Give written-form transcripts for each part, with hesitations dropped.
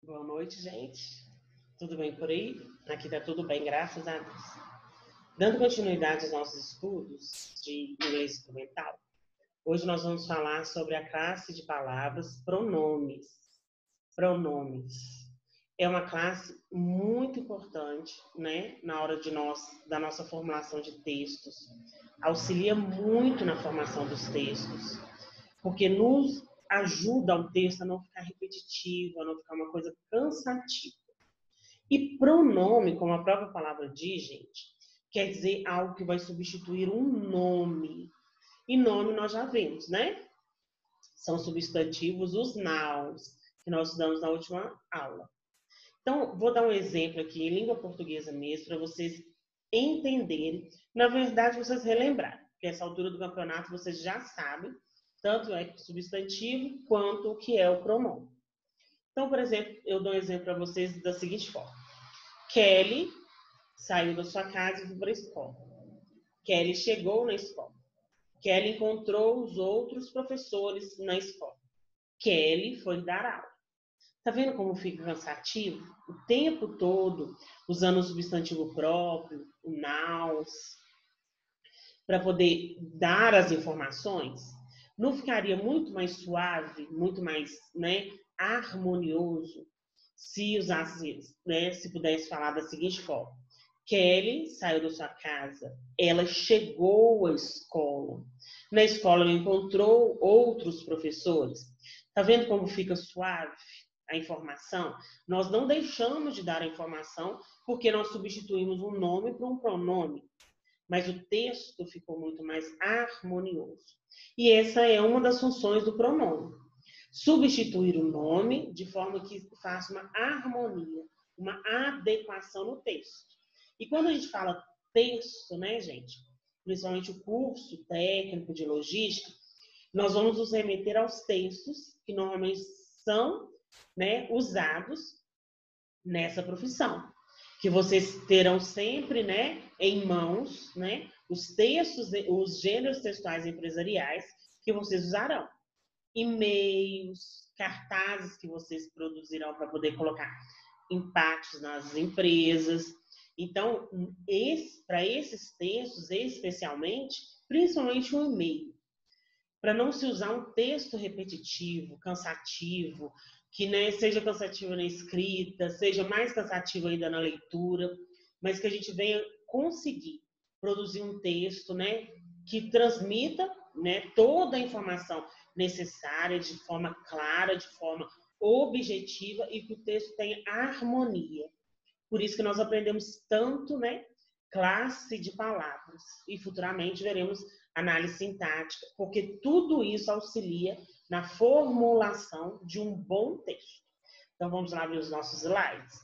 Boa noite, gente. Tudo bem por aí? Aqui tá tudo bem, graças a Deus. Dando continuidade aos nossos estudos de inglês instrumental, hoje nós vamos falar sobre a classe de palavras pronomes. Pronomes. É uma classe muito importante, né, na hora da nossa formulação de textos. Auxilia muito na formação dos textos, porque nos ajuda o texto a não ficar repetitivo, a não ficar uma coisa cansativa. E pronome, como a própria palavra diz, gente, quer dizer algo que vai substituir um nome. E nome nós já vimos, né? São substantivos, os nouns, que nós estudamos na última aula. Então, vou dar um exemplo aqui em língua portuguesa mesmo, para vocês entenderem. Na verdade, vocês relembrarem, porque essa altura do campeonato vocês já sabem, tanto é substantivo quanto o que é o pronome. Então, por exemplo, eu dou um exemplo para vocês da seguinte forma. Kelly saiu da sua casa e foi para a escola. Kelly chegou na escola. Kelly encontrou os outros professores na escola. Kelly foi dar aula. Tá vendo como fica cansativo? O tempo todo usando o substantivo próprio, o nouns, para poder dar as informações? Não ficaria muito mais suave, muito mais, né, harmonioso se usasse, né, se pudesse falar da seguinte forma. Kelly saiu da sua casa, ela chegou à escola. Na escola ela encontrou outros professores. Tá vendo como fica suave a informação? Nós não deixamos de dar a informação porque nós substituímos um nome por um pronome. Mas o texto ficou muito mais harmonioso. E essa é uma das funções do pronome. Substituir o nome de forma que faça uma harmonia, uma adequação no texto. E quando a gente fala texto, né, gente, principalmente o curso técnico de logística, nós vamos nos remeter aos textos que normalmente são, né, usados nessa profissão. Que vocês terão sempre, né, em mãos, né, os textos, os gêneros textuais empresariais que vocês usarão. E-mails, cartazes que vocês produzirão para poder colocar impactos nas empresas. Então, para esses textos, especialmente, principalmente o e-mail, para não se usar um texto repetitivo, cansativo, que, né, seja cansativo na escrita, seja mais cansativo ainda na leitura, mas que a gente venha conseguir produzir um texto, né, que transmita, né, toda a informação necessária de forma clara, de forma objetiva e que o texto tenha harmonia. Por isso que nós aprendemos tanto, né, classe de palavras e futuramente veremos análise sintática, porque tudo isso auxilia na formulação de um bom texto. Então, vamos lá ver os nossos slides.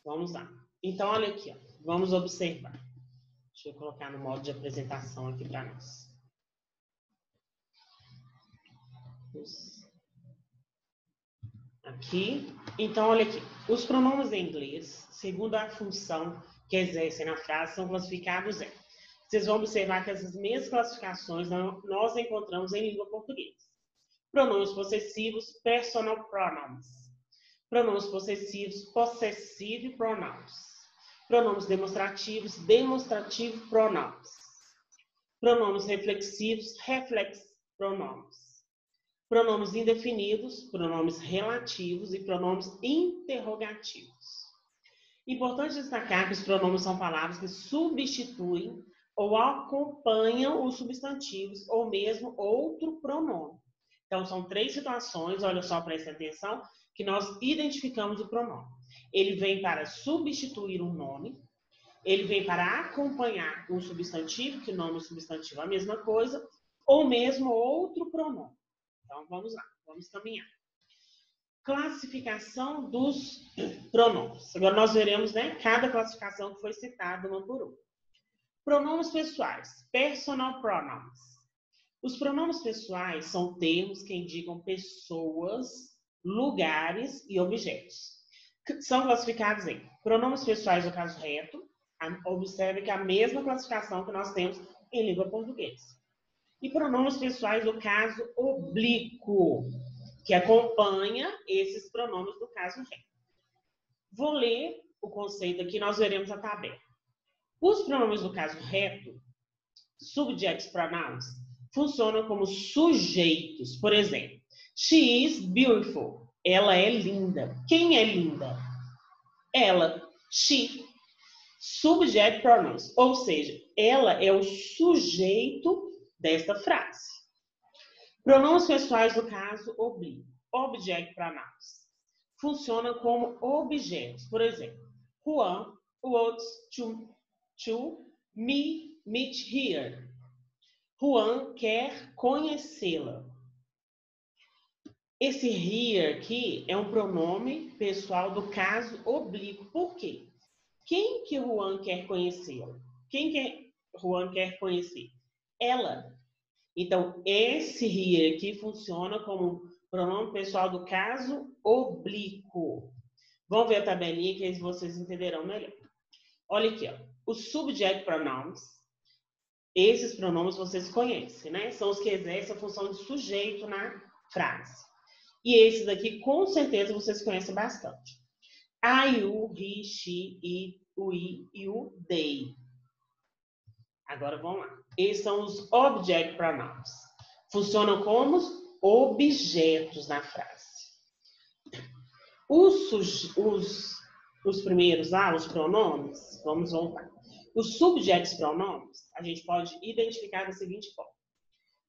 Vamos lá. Então, olha aqui, ó. Vamos observar. Deixa eu colocar no modo de apresentação aqui para nós. Aqui. Então, olha aqui. Os pronomes em inglês, segundo a função que exercem na frase, são classificados em. Vocês vão observar que essas mesmas classificações nós encontramos em língua portuguesa. Pronomes possessivos, personal pronouns. Pronomes possessivos, possessive pronouns. Pronomes demonstrativos, demonstrative pronouns. Pronomes reflexivos, reflex pronouns. Pronomes indefinidos, pronomes relativos e pronomes interrogativos. Importante destacar que os pronomes são palavras que substituem ou acompanham os substantivos ou mesmo outro pronome. Então, são 3 situações, olha só, preste atenção, que nós identificamos o pronome. Ele vem para substituir um nome, ele vem para acompanhar um substantivo, que nome e substantivo é a mesma coisa, ou mesmo outro pronome. Então, vamos lá, vamos caminhar. Classificação dos pronomes. Agora, nós veremos, né, cada classificação que foi citada uma por uma. Pronomes pessoais, personal pronouns. Os pronomes pessoais são termos que indicam pessoas, lugares e objetos. São classificados em pronomes pessoais no caso reto. Observe que é a mesma classificação que nós temos em língua portuguesa. e pronomes pessoais do caso oblíquo, que acompanha esses pronomes do caso reto. Vou ler o conceito aqui, nós veremos a tabela. Os pronomes do caso reto, subject pronouns, funcionam como sujeitos. Por exemplo, she is beautiful. Ela é linda. Quem é linda? Ela, she. Subject pronouns, ou seja, ela é o sujeito desta frase. Pronomes pessoais do caso oblíquo, object pronouns, funcionam como objetos. Por exemplo, Juan wants to meet here. Juan quer conhecê-la. Esse here aqui é um pronome pessoal do caso oblíquo. Por quê? Quem que Juan quer conhecê-la? Quem que Juan quer conhecer? Ela. Então, esse here aqui funciona como pronome pessoal do caso oblíquo. Vamos ver a tabelinha que aí vocês entenderão melhor. Olha aqui, ó. Os subject pronouns, esses pronomes vocês conhecem, né? São os que exercem a função de sujeito na frase. E esses aqui, com certeza, vocês conhecem bastante. I, you, he, she, it, we e o they. Agora vamos lá. Esses são os object pronouns. Funcionam como objetos na frase. Os primeiros lá, os pronomes, vamos voltar. Os subject pronomes, a gente pode identificar da seguinte forma.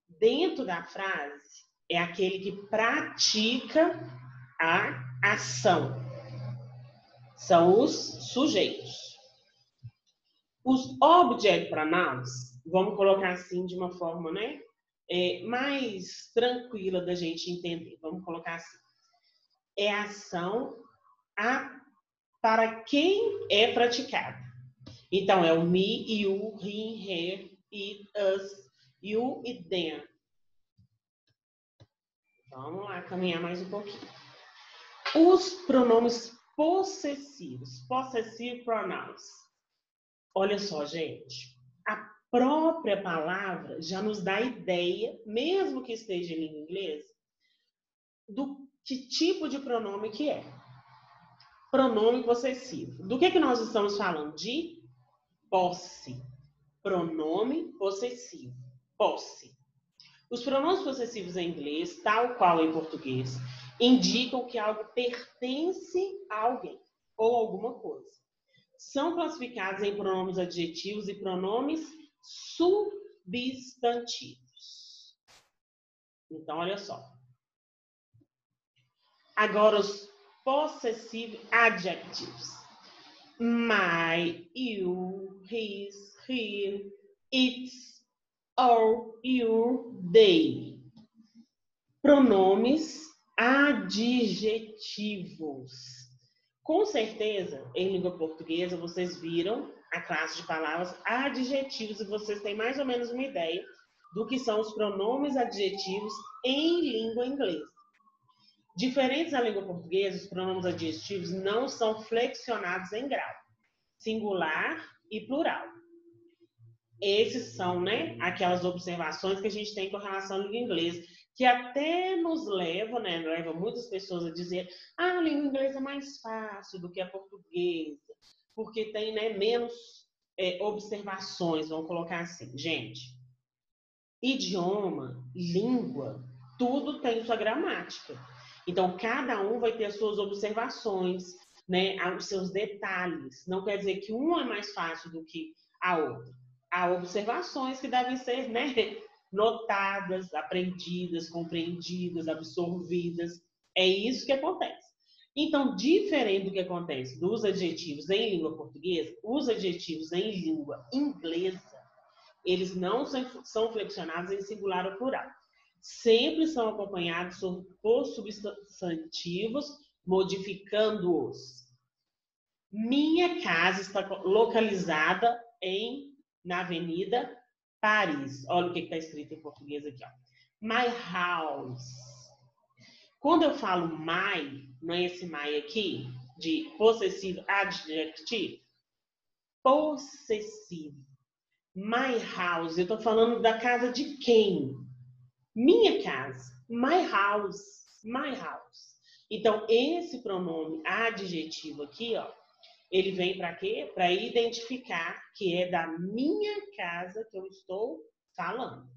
Dentro da frase, é aquele que pratica a ação. São os sujeitos. Os object pronouns, vamos colocar assim de uma forma, né, mais tranquila da gente entender. Vamos colocar assim. É a ação para quem é praticada. Então, é o me, you, him, her, it, us, you e them. Vamos lá caminhar mais um pouquinho. Os pronomes possessivos, possessive pronouns. Olha só, gente, a própria palavra já nos dá ideia, mesmo que esteja em língua inglesa, do que tipo de pronome que é. Pronome possessivo. Do que nós estamos falando? De posse. Pronome possessivo. Posse. Os pronomes possessivos em inglês, tal qual em português, indicam que algo pertence a alguém ou alguma coisa. São classificados em pronomes adjetivos e pronomes substantivos. Então, olha só. Agora, os possessive adjectives. My, you, his, her, its, our, your, they. Pronomes adjetivos. Com certeza, em língua portuguesa, vocês viram a classe de palavras adjetivos e vocês têm mais ou menos uma ideia do que são os pronomes adjetivos em língua inglesa. Diferentes da língua portuguesa, os pronomes adjetivos não são flexionados em grau, singular e plural. Esses são, né, aquelas observações que a gente tem com relação à língua inglesa, que até nos leva, né, leva muitas pessoas a dizer a língua inglesa é mais fácil do que a portuguesa, porque tem, né, menos observações, vamos colocar assim. Gente, idioma, língua, tudo tem sua gramática. Então, cada um vai ter as suas observações, né, os seus detalhes. Não quer dizer que uma é mais fácil do que a outra. Há observações que devem ser, né, notadas, aprendidas, compreendidas, absorvidas. É isso que acontece. Então, diferente do que acontece dos adjetivos em língua portuguesa, os adjetivos em língua inglesa, eles não são flexionados em singular ou plural. Sempre são acompanhados por substantivos, modificando-os. Minha casa está localizada na Avenida Paris. Olha o que está escrito em português aqui. Ó. My house. Quando eu falo my, não é esse my aqui, de possessivo adjetivo? Possessivo. My house, eu estou falando da casa de quem? Minha casa. My house. My house. Então, esse pronome adjetivo aqui, ó, ele vem para quê? Para identificar que é da minha casa que eu estou falando.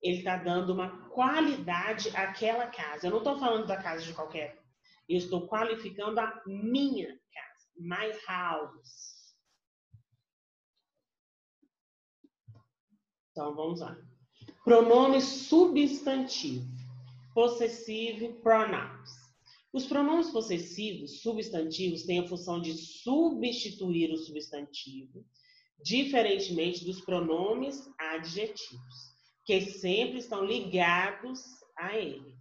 Ele está dando uma qualidade àquela casa. Eu não estou falando da casa de qualquer. Eu estou qualificando a minha casa. My house. Então, vamos lá. Pronome substantivo. Possessive pronouns. Os pronomes possessivos, substantivos, têm a função de substituir o substantivo, diferentemente dos pronomes adjetivos, que sempre estão ligados a ele.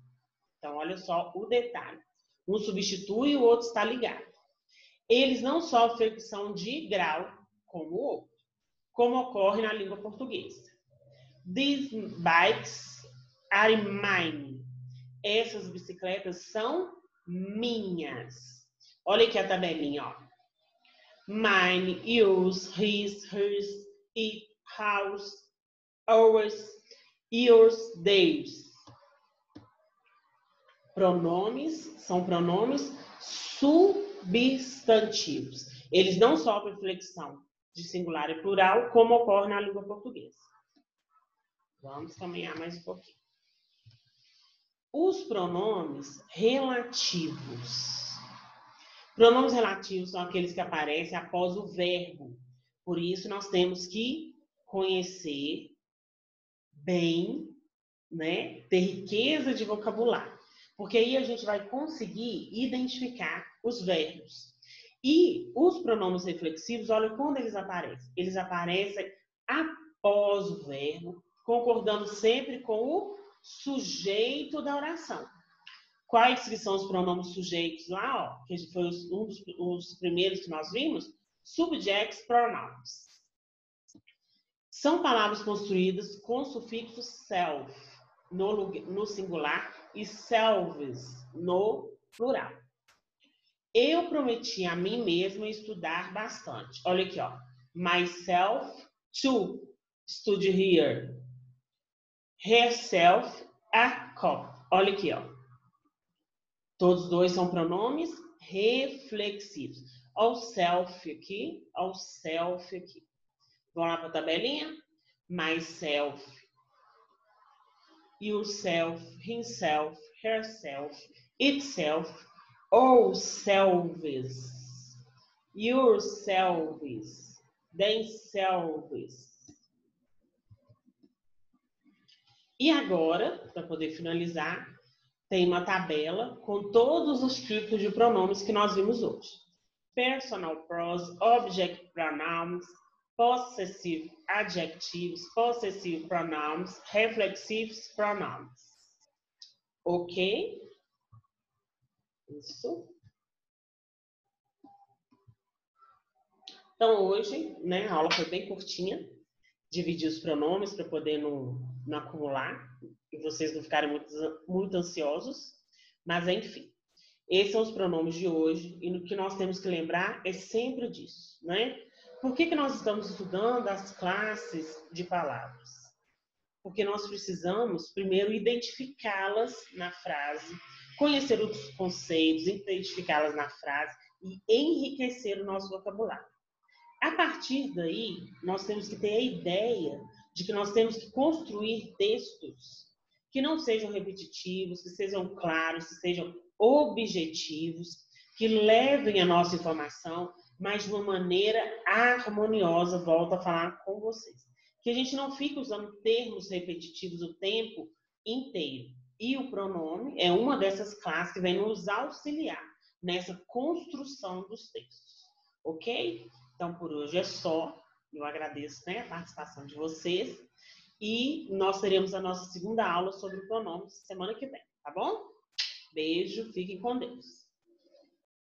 Então, olha só o detalhe. Um substitui e o outro está ligado. Eles não sofrem flexão de grau como o outro, como ocorre na língua portuguesa. These bikes are mine. Essas bicicletas são minhas. Olha aqui a tabelinha, ó. Mine, yours, his, hers, it, house, ours, yours, theirs. Pronomes são pronomes substantivos. Eles não sofrem flexão de singular e plural, como ocorre na língua portuguesa. Vamos caminhar mais um pouquinho. Os pronomes relativos. Pronomes relativos são aqueles que aparecem após o verbo. Por isso, nós temos que conhecer bem, né? Ter riqueza de vocabulário. Porque aí a gente vai conseguir identificar os verbos. E os pronomes reflexivos, olha quando eles aparecem. Eles aparecem após o verbo, concordando sempre com o sujeito da oração. Quais que são os pronomes sujeitos lá, ó, que foi um dos primeiros que nós vimos? Subjects pronouns. São palavras construídas com sufixo self no singular e selves no plural. Eu prometi a mim mesma estudar bastante. Olha aqui, ó. Myself to study here. Herself a cop. Olha aqui, ó. Todos dois são pronomes reflexivos. Olha o self aqui, olha o self aqui. Vamos lá para a tabelinha? Myself, yourself, himself, herself, itself, all selves, yourselves, themselves. E agora, para poder finalizar, tem uma tabela com todos os tipos de pronomes que nós vimos hoje. Personal pronouns, object pronouns, possessive adjectives, possessive pronouns, reflexive pronouns. Ok? Isso. Então, hoje, né, a aula foi bem curtinha. Dividi os pronomes para poder não acumular e vocês não ficarem muito ansiosos. Mas, enfim, esses são os pronomes de hoje. E o que nós temos que lembrar é sempre disso, né? Por que nós estamos estudando as classes de palavras? Porque nós precisamos, primeiro, identificá-las na frase, conhecer os conceitos, identificá-las na frase e enriquecer o nosso vocabulário. A partir daí, nós temos que ter a ideia de que nós temos que construir textos que não sejam repetitivos, que sejam claros, que sejam objetivos, que levem a nossa informação, mas de uma maneira harmoniosa, volto a falar com vocês. Que a gente não fique usando termos repetitivos o tempo inteiro. E o pronome é uma dessas classes que vem nos auxiliar nessa construção dos textos. Ok? Então, por hoje é só. Eu agradeço, né, a participação de vocês. E nós teremos a nossa segunda aula sobre pronomes semana que vem, tá bom? Beijo, fiquem com Deus.